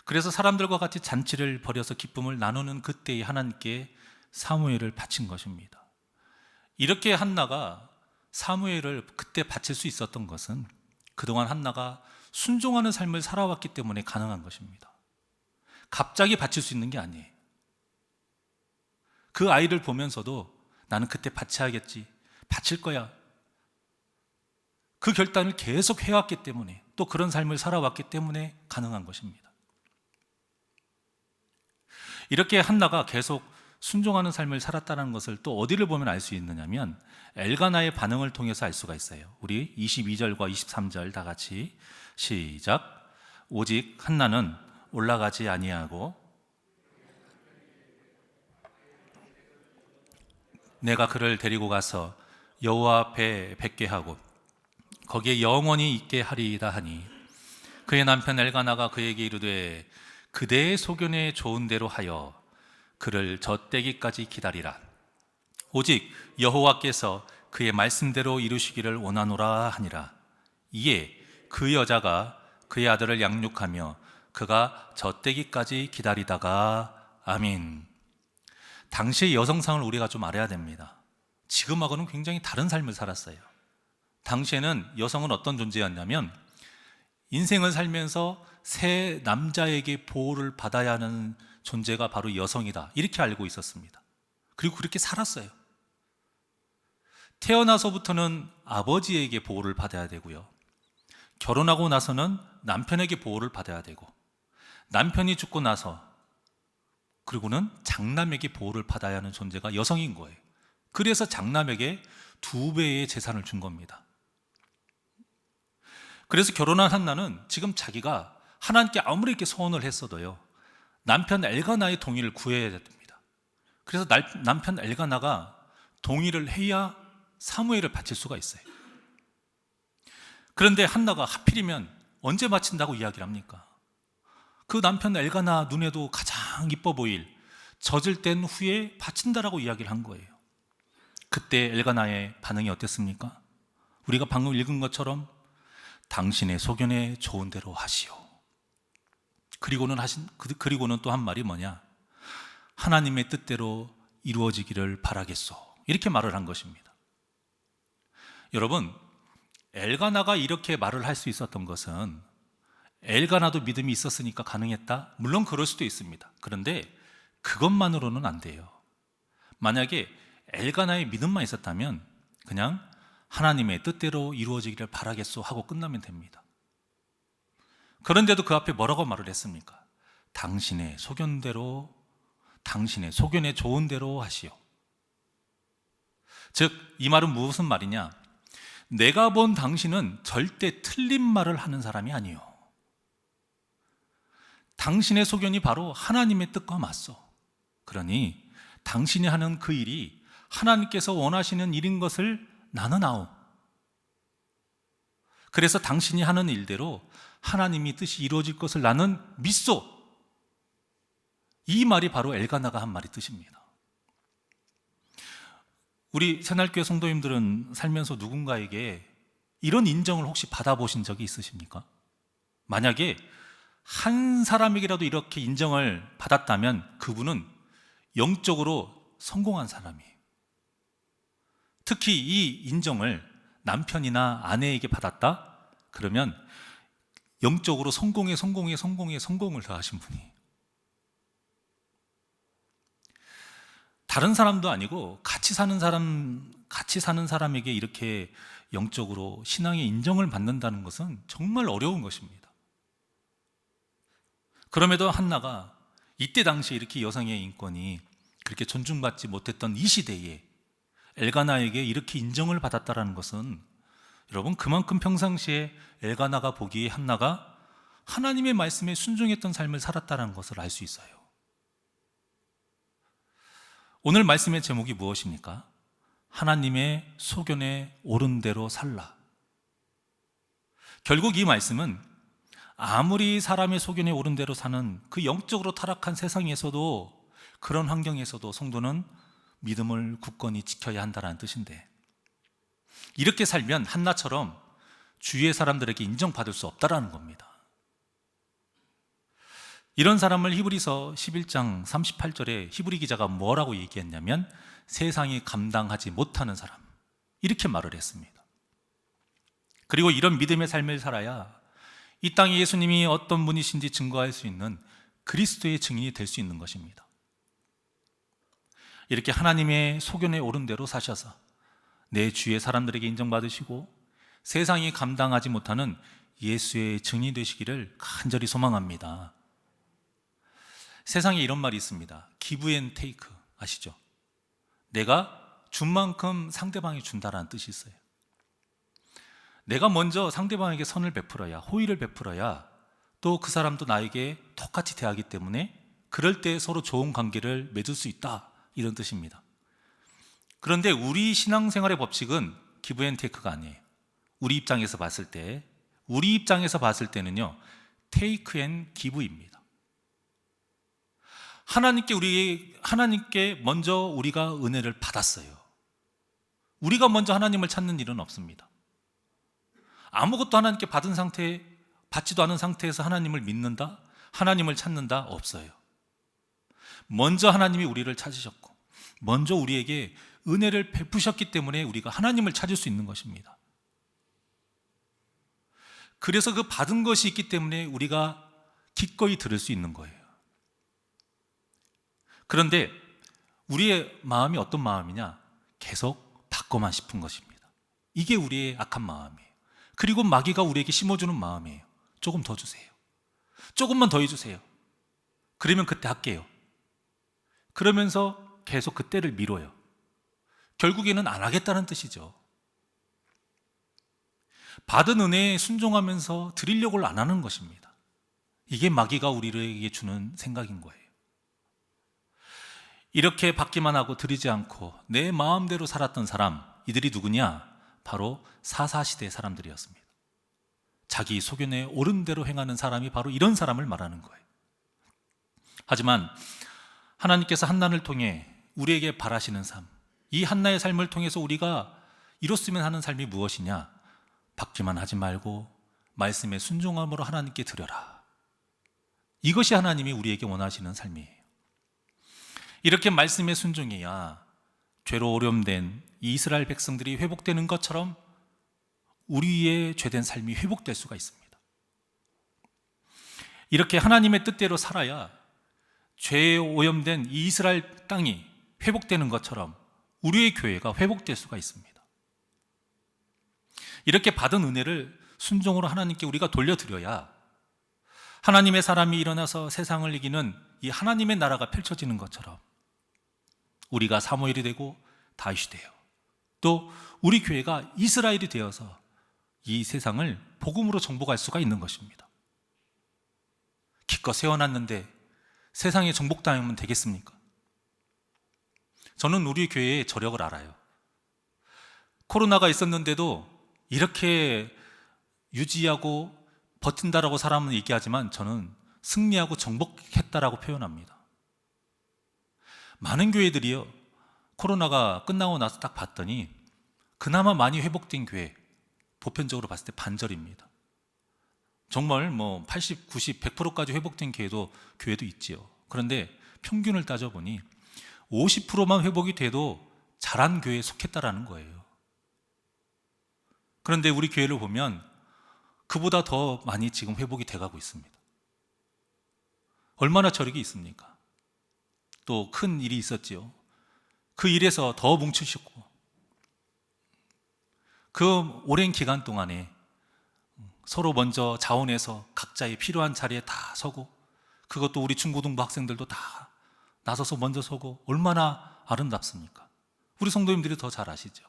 Speaker 1: 그래서 사람들과 같이 잔치를 벌여서 기쁨을 나누는 그때에 하나님께 사무엘을 바친 것입니다. 이렇게 한나가 사무엘을 그때 바칠 수 있었던 것은 그동안 한나가 순종하는 삶을 살아왔기 때문에 가능한 것입니다. 갑자기 바칠 수 있는 게 아니에요. 그 아이를 보면서도 나는 그때 바쳐야겠지, 바칠 거야, 그 결단을 계속 해왔기 때문에, 또 그런 삶을 살아왔기 때문에 가능한 것입니다. 이렇게 한나가 계속 순종하는 삶을 살았다는 것을 또 어디를 보면 알 수 있느냐면 엘가나의 반응을 통해서 알 수가 있어요. 우리 22절과 23절 다 같이 시작. 오직 한나는 올라가지 아니하고 내가 그를 데리고 가서 여호와 앞에 뵙게 하고 거기에 영원히 있게 하리이다 하니, 그의 남편 엘가나가 그에게 이르되 그대의 소견에 좋은 대로 하여 그를 젖대기까지 기다리라. 오직 여호와께서 그의 말씀대로 이루시기를 원하노라 하니라. 이에 그 여자가 그의 아들을 양육하며 그가 젖대기까지 기다리다가 아멘. 당시의 여성상을 우리가 좀 알아야 됩니다. 지금하고는 굉장히 다른 삶을 살았어요. 당시에는 여성은 어떤 존재였냐면 인생을 살면서 새 남자에게 보호를 받아야 하는 존재가 바로 여성이다, 이렇게 알고 있었습니다. 그리고 그렇게 살았어요. 태어나서부터는 아버지에게 보호를 받아야 되고요, 결혼하고 나서는 남편에게 보호를 받아야 되고, 남편이 죽고 나서 그리고는 장남에게 보호를 받아야 하는 존재가 여성인 거예요. 그래서 장남에게 2배의 재산을 준 겁니다. 그래서 결혼한 한나는 지금 자기가 하나님께 아무리 이렇게 소원을 했어도요, 남편 엘가나의 동의를 구해야 됩니다. 그래서 남편 엘가나가 동의를 해야 사무엘을 바칠 수가 있어요. 그런데 한나가 하필이면 언제 바친다고 이야기를 합니까? 그 남편 엘가나 눈에도 가장 이뻐 보일 젖을 뗀 후에 바친다라고 이야기를 한 거예요. 그때 엘가나의 반응이 어땠습니까? 우리가 방금 읽은 것처럼 당신의 소견에 좋은 대로 하시오. 그리고는 또 한 말이 뭐냐? 하나님의 뜻대로 이루어지기를 바라겠소. 이렇게 말을 한 것입니다. 여러분, 엘가나가 이렇게 말을 할 수 있었던 것은 엘가나도 믿음이 있었으니까 가능했다? 물론 그럴 수도 있습니다. 그런데 그것만으로는 안 돼요. 만약에 엘가나의 믿음만 있었다면 그냥 하나님의 뜻대로 이루어지기를 바라겠소 하고 끝나면 됩니다. 그런데도 그 앞에 뭐라고 말을 했습니까? 당신의 소견대로, 당신의 소견에 좋은 대로 하시오. 즉, 이 말은 무슨 말이냐? 내가 본 당신은 절대 틀린 말을 하는 사람이 아니요, 당신의 소견이 바로 하나님의 뜻과 맞소. 그러니 당신이 하는 그 일이 하나님께서 원하시는 일인 것을 나는 아오. 그래서 당신이 하는 일대로 하나님의 뜻이 이루어질 것을 나는 믿소. 이 말이 바로 엘가나가 한 말의 뜻입니다. 우리 새날교회 성도님들은 살면서 누군가에게 이런 인정을 혹시 받아보신 적이 있으십니까? 만약에 한 사람에게라도 이렇게 인정을 받았다면 그분은 영적으로 성공한 사람이에요. 특히 이 인정을 남편이나 아내에게 받았다? 그러면 영적으로 성공에 성공을 더하신 분이에요. 다른 사람도 아니고 같이 사는 사람에게 이렇게 영적으로 신앙의 인정을 받는다는 것은 정말 어려운 것입니다. 그럼에도 한나가 이때 당시에 이렇게 여성의 인권이 그렇게 존중받지 못했던 이 시대에 엘가나에게 이렇게 인정을 받았다는 것은 여러분, 그만큼 평상시에 엘가나가 보기에 한나가 하나님의 말씀에 순종했던 삶을 살았다는 것을 알 수 있어요. 오늘 말씀의 제목이 무엇입니까? 하나님의 소견에 옳은 대로 살라. 결국 이 말씀은 아무리 사람의 소견에 옳은 대로 사는 그 영적으로 타락한 세상에서도, 그런 환경에서도 성도는 믿음을 굳건히 지켜야 한다는 뜻인데, 이렇게 살면 한나처럼 주위의 사람들에게 인정받을 수 없다라는 겁니다. 이런 사람을 히브리서 11장 38절에 히브리 기자가 뭐라고 얘기했냐면, 세상이 감당하지 못하는 사람, 이렇게 말을 했습니다. 그리고 이런 믿음의 삶을 살아야 이 땅에 예수님이 어떤 분이신지 증거할 수 있는 그리스도의 증인이 될 수 있는 것입니다. 이렇게 하나님의 소견에 옳은 대로 사셔서 내 주위의 사람들에게 인정받으시고 세상이 감당하지 못하는 예수의 증인이 되시기를 간절히 소망합니다. 세상에 이런 말이 있습니다. 기브 앤 테이크 아시죠? 내가 준 만큼 상대방이 준다라는 뜻이 있어요. 내가 먼저 상대방에게 선을 베풀어야, 호의를 베풀어야 또 그 사람도 나에게 똑같이 대하기 때문에 그럴 때 서로 좋은 관계를 맺을 수 있다, 이런 뜻입니다. 그런데 우리 신앙생활의 법칙은 기브 앤 테이크가 아니에요. 우리 입장에서 봤을 때는요, 테이크 앤 기브입니다. 하나님께 먼저 우리가 은혜를 받았어요. 우리가 먼저 하나님을 찾는 일은 없습니다. 아무것도 하나님께 받지도 않은 상태에서 하나님을 믿는다, 하나님을 찾는다, 없어요. 먼저 하나님이 우리를 찾으셨고 먼저 우리에게 은혜를 베푸셨기 때문에 우리가 하나님을 찾을 수 있는 것입니다. 그래서 그 받은 것이 있기 때문에 우리가 기꺼이 들을 수 있는 거예요. 그런데 우리의 마음이 어떤 마음이냐? 계속 받고만 싶은 것입니다. 이게 우리의 악한 마음이에요. 그리고 마귀가 우리에게 심어주는 마음이에요. 조금 더 주세요. 조금만 더 해주세요. 그러면 그때 할게요. 그러면서 계속 그때를 미뤄요. 결국에는 안 하겠다는 뜻이죠. 받은 은혜에 순종하면서 드리려고 안 하는 것입니다. 이게 마귀가 우리에게 주는 생각인 거예요. 이렇게 받기만 하고 드리지 않고 내 마음대로 살았던 사람, 이들이 누구냐? 바로 사사시대의 사람들이었습니다. 자기 소견에 옳은 대로 행하는 사람이 바로 이런 사람을 말하는 거예요. 하지만 하나님께서 한나를 통해 우리에게 바라시는 삶, 이 한나의 삶을 통해서 우리가 이뤘으면 하는 삶이 무엇이냐? 받기만 하지 말고 말씀에 순종함으로 하나님께 드려라. 이것이 하나님이 우리에게 원하시는 삶이에요. 이렇게 말씀에 순종해야 죄로 오염된 이 이스라엘 백성들이 회복되는 것처럼 우리의 죄된 삶이 회복될 수가 있습니다. 이렇게 하나님의 뜻대로 살아야 죄에 오염된 이 이스라엘 땅이 회복되는 것처럼 우리의 교회가 회복될 수가 있습니다. 이렇게 받은 은혜를 순종으로 하나님께 우리가 돌려드려야 하나님의 사람이 일어나서 세상을 이기는 이 하나님의 나라가 펼쳐지는 것처럼 우리가 사무엘이 되고 다윗이 돼요. 또 우리 교회가 이스라엘이 되어서 이 세상을 복음으로 정복할 수가 있는 것입니다. 기껏 세워놨는데 세상에 정복당하면 되겠습니까? 저는 우리 교회의 저력을 알아요. 코로나가 있었는데도 이렇게 유지하고 버틴다라고 사람은 얘기하지만 저는 승리하고 정복했다라고 표현합니다. 많은 교회들이요, 코로나가 끝나고 나서 딱 봤더니 그나마 많이 회복된 교회, 보편적으로 봤을 때 반절입니다. 정말 80, 90, 100%까지 회복된 교회도 있지요. 그런데 평균을 따져보니 50%만 회복이 돼도 잘한 교회에 속했다라는 거예요. 그런데 우리 교회를 보면 그보다 더 많이 지금 회복이 돼가고 있습니다. 얼마나 저력이 있습니까? 또 큰 일이 있었지요. 그 일에서 더 뭉치셨고 그 오랜 기간 동안에 서로 먼저 자원해서 각자의 필요한 자리에 다 서고 그것도 우리 중고등부 학생들도 다 나서서 먼저 서고 얼마나 아름답습니까? 우리 성도님들이 더 잘 아시죠?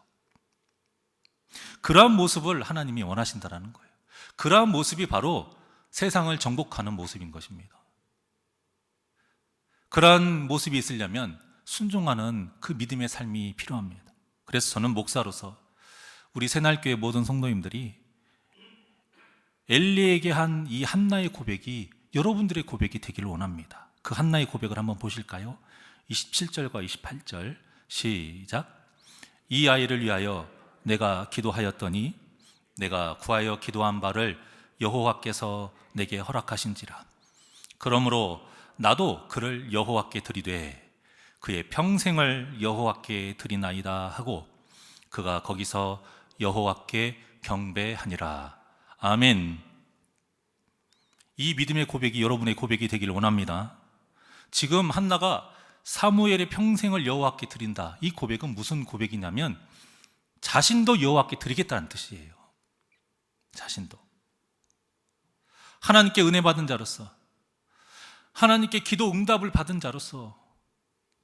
Speaker 1: 그러한 모습을 하나님이 원하신다는 거예요. 그러한 모습이 바로 세상을 정복하는 모습인 것입니다. 그러한 모습이 있으려면 순종하는 그 믿음의 삶이 필요합니다. 그래서 저는 목사로서 우리 새날교회 모든 성도님들이 엘리에게 한 이 한나의 고백이 여러분들의 고백이 되기를 원합니다. 그 한나의 고백을 한번 보실까요? 27절과 28절 시작. 이 아이를 위하여 내가 기도하였더니 내가 구하여 기도한 바를 여호와께서 내게 허락하신지라. 그러므로 나도 그를 여호와께 드리되 그의 평생을 여호와께 드리나이다 하고 그가 거기서 여호와께 경배하니라. 아멘. 이 믿음의 고백이 여러분의 고백이 되기를 원합니다. 지금 한나가 사무엘의 평생을 여호와께 드린다. 이 고백은 무슨 고백이냐면 자신도 여호와께 드리겠다는 뜻이에요. 자신도 하나님께 은혜 받은 자로서, 하나님께 기도 응답을 받은 자로서,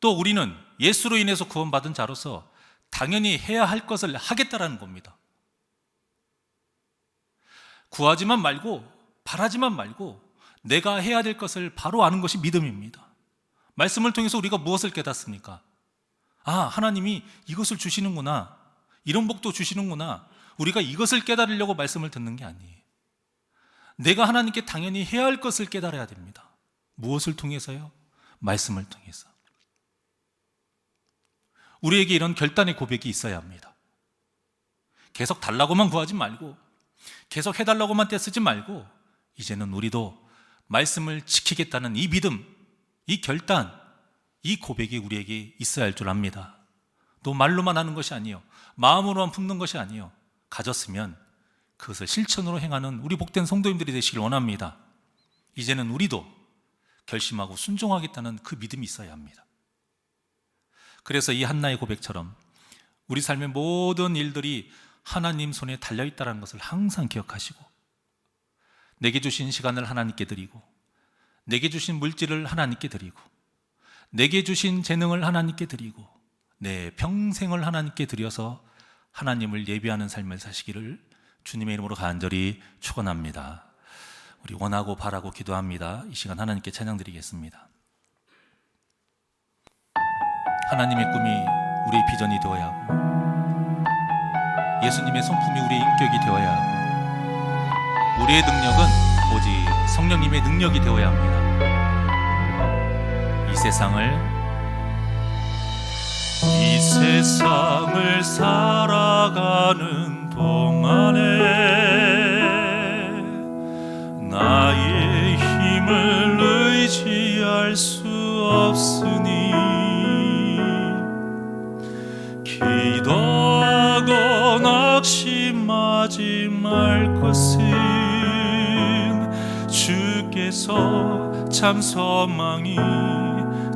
Speaker 1: 또 우리는 예수로 인해서 구원받은 자로서 당연히 해야 할 것을 하겠다라는 겁니다. 구하지만 말고 바라지만 말고 내가 해야 될 것을 바로 아는 것이 믿음입니다. 말씀을 통해서 우리가 무엇을 깨닫습니까? 아, 하나님이 이것을 주시는구나, 이런 복도 주시는구나. 우리가 이것을 깨달으려고 말씀을 듣는 게 아니에요. 내가 하나님께 당연히 해야 할 것을 깨달아야 됩니다. 무엇을 통해서요? 말씀을 통해서. 우리에게 이런 결단의 고백이 있어야 합니다. 계속 달라고만 구하지 말고, 계속 해달라고만 떼쓰지 말고, 이제는 우리도 말씀을 지키겠다는 이 믿음, 이 결단, 이 고백이 우리에게 있어야 할 줄 압니다. 또 말로만 하는 것이 아니에요. 마음으로만 품는 것이 아니에요. 가졌으면 그것을 실천으로 행하는 우리 복된 성도님들이 되시길 원합니다. 이제는 우리도 결심하고 순종하겠다는 그 믿음이 있어야 합니다. 그래서 이 한나의 고백처럼 우리 삶의 모든 일들이 하나님 손에 달려있다는 것을 항상 기억하시고, 내게 주신 시간을 하나님께 드리고, 내게 주신 물질을 하나님께 드리고, 내게 주신 재능을 하나님께 드리고, 내 평생을 하나님께 드려서 하나님을 예배하는 삶을 사시기를 주님의 이름으로 간절히 축원합니다. 우리 원하고 바라고 기도합니다. 이 시간 하나님께 찬양 드리겠습니다. 하나님의 꿈이 우리의 비전이 되어야 하고, 예수님의 성품이 우리의 인격이 되어야 하고, 우리의 능력은 오직 성령님의 능력이 되어야 합니다. 이 세상을 살아가는 동안에 나의 힘을 의지할 수 없으니 기도하고 낙심하지 말 것은 주께서 참 소망이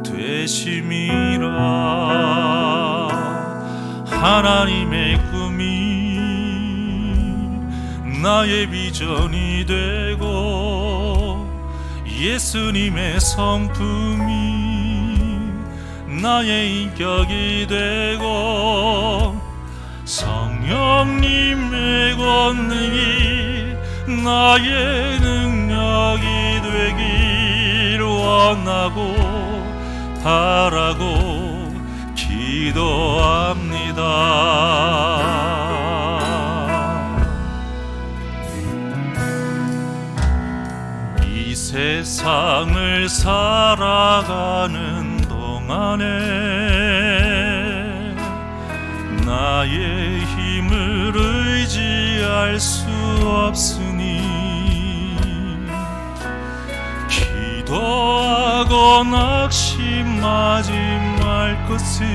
Speaker 1: 되심이라. 하나님의 꿈이 나의 비전이 되고, 예수님의 성품이 나의 인격이 되고, 성령님의 권능이 나의 능력이 되길 원하고 바라고 기도합니다. 이 세상을 살아가는 동안에 나의 힘을 의지할 수 없으니 기도하고 낙심하지 말 것을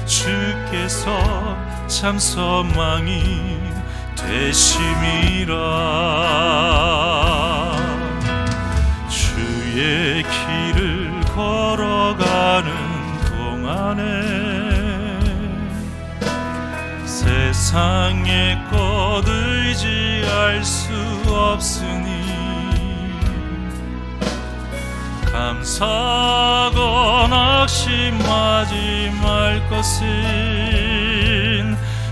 Speaker 1: 주께서 참 소망이 되심이라. 주의 길을 걸어가는 동안에 세상의 것 의지할 수 없으니 감사하고 낙심하지 말 것은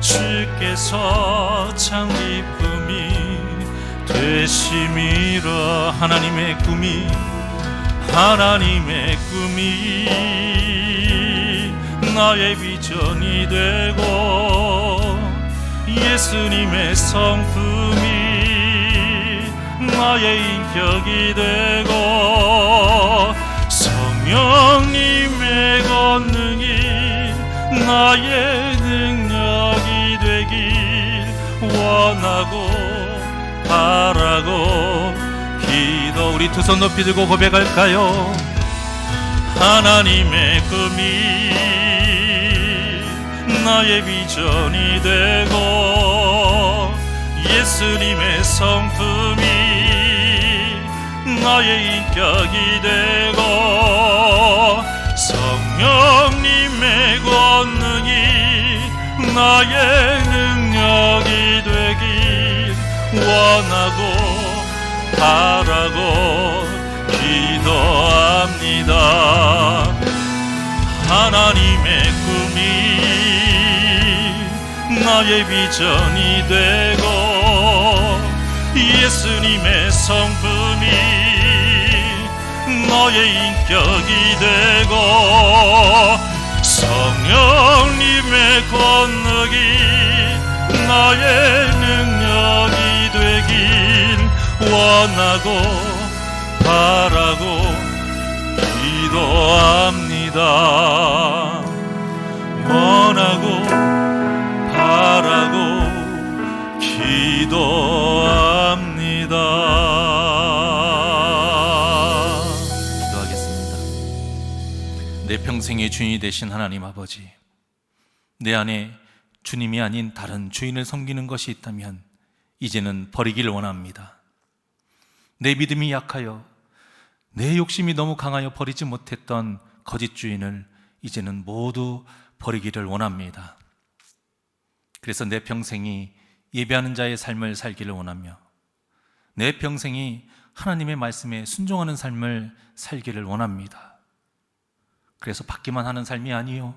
Speaker 1: 주께서 참 기쁨이 되심이라. 하나님의 꿈이 나의 비전이 되고 예수님의 성품이 나의 인격이 되고 성령님의 권능이 나의 능력이 되길 원하고 바라고 기도. 우리 두 손 높이 들고 고백할까요? 하나님의 꿈이 나의 비전이 되고 예수님의 성품이 나의 인격이 되고 성령님의 권능이 나의 능력이 되길 원하고 바라고 기도합니다. 하나님의 꿈이 나의 비전이 되고 예수님의 성품이 너의 인격이 되고 성령님의 권능이 나의 능력이 되길 원하고 바라고 기도합니다. 원하고 바라고 기도합니다. 기도하겠습니다. 내 평생의 주인이 되신 하나님 아버지, 내 안에 주님이 아닌 다른 주인을 섬기는 것이 있다면 이제는 버리기를 원합니다. 내 믿음이 약하여 내 욕심이 너무 강하여 버리지 못했던 거짓 주인을 이제는 모두 버리기를 원합니다. 그래서 내 평생이 예배하는 자의 삶을 살기를 원하며 내 평생이 하나님의 말씀에 순종하는 삶을 살기를 원합니다. 그래서 받기만 하는 삶이 아니요,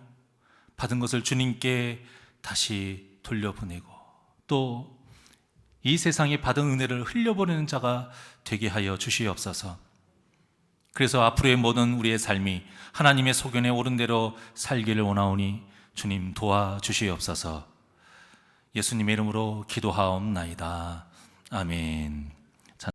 Speaker 1: 받은 것을 주님께 다시 돌려보내고 또 이 세상에 받은 은혜를 흘려보내는 자가 되게 하여 주시옵소서. 그래서 앞으로의 모든 우리의 삶이 하나님의 소견에 옳은 대로 살기를 원하오니 주님 도와주시옵소서. 예수님의 이름으로 기도하옵나이다. 아멘.